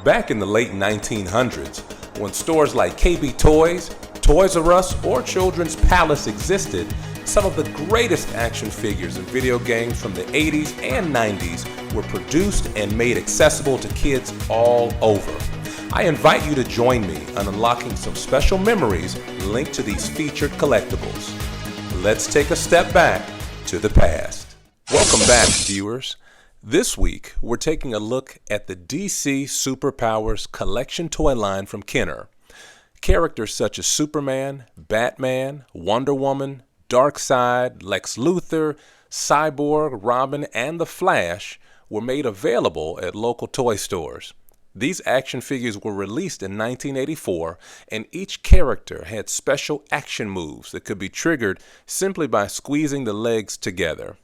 Back in the late 1900s, when stores like KB Toys, Toys R Us, or Children's Palace existed, some of the greatest action figures and video games from the 80s and 90s were produced and made accessible to kids all over. I invite you to join me on unlocking some special memories linked to these featured collectibles. Let's take a step back to the past. Welcome back, viewers. This week, we're taking a look at the DC Superpowers collection toy line from Kenner. Characters such as Superman, Batman, Wonder Woman, Darkseid, Lex Luthor, Cyborg, Robin, and The Flash were made available at local toy stores. These action figures were released in 1984, and each character had special action moves that could be triggered simply by squeezing the legs together.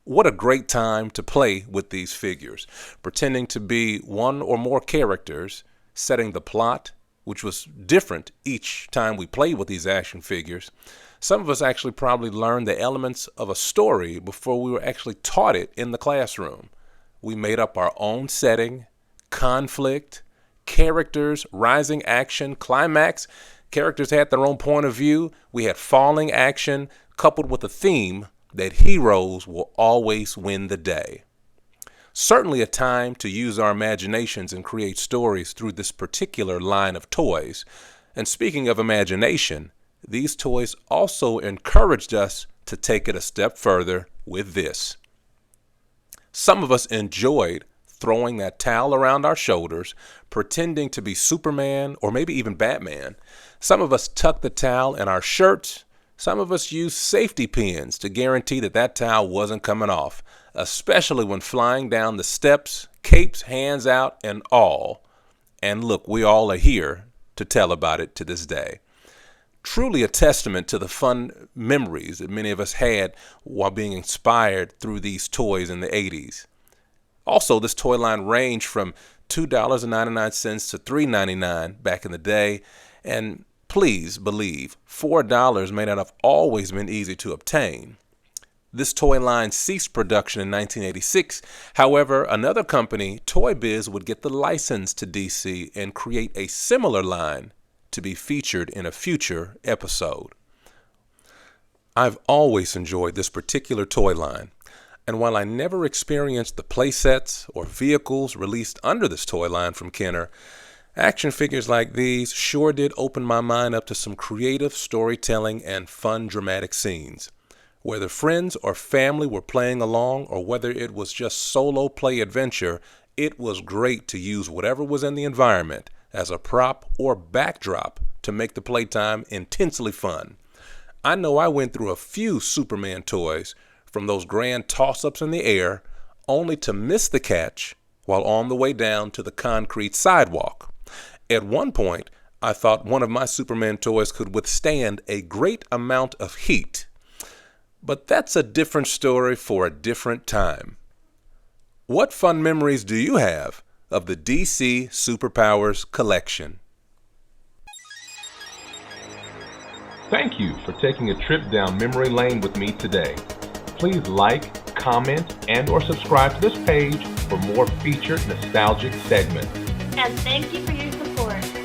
What a great time to play with these figures, pretending to be one or more characters, setting the plot, which was different each time we played with these action figures. Some of us actually probably learned the elements of a story before we were actually taught it in the classroom. We made up our own setting, conflict, characters, rising action, climax. Characters had their own point of view. We had falling action, coupled with a theme that heroes will always win the day. Certainly a time to use our imaginations and create stories through this particular line of toys. And speaking of imagination, these toys also encouraged us to take it a step further with this. Some of us enjoyed throwing that towel around our shoulders, pretending to be Superman or maybe even Batman. Some of us tucked the towel in our shirts. Some of us used safety pins to guarantee that towel wasn't coming off, especially when flying down the steps, capes, hands out, and all. And look, we all are here to tell about it to this day. Truly a testament to the fun memories that many of us had while being inspired through these toys in the 80s. Also, this toy line ranged from $2.99 to $3.99 back in the day, and please believe, $4 may not have always been easy to obtain. This toy line ceased production in 1986. However, another company, Toy Biz, would get the license to DC and create a similar line to be featured in a future episode. I've always enjoyed this particular toy line, and while I never experienced the playsets or vehicles released under this toy line from Kenner, action figures like these sure did open my mind up to some creative storytelling and fun dramatic scenes. Whether friends or family were playing along or whether it was just solo play adventure, it was great to use whatever was in the environment as a prop or backdrop to make the playtime intensely fun. I know I went through a few Superman toys, from those grand toss-ups in the air, only to miss the catch while on the way down to the concrete sidewalk. At one point, I thought one of my Superman toys could withstand a great amount of heat. But that's a different story for a different time. What fun memories do you have of the DC Superpowers collection? Thank you for taking a trip down memory lane with me today. Please like, comment, and/or subscribe to this page for more featured nostalgic segments. And thank you for your support.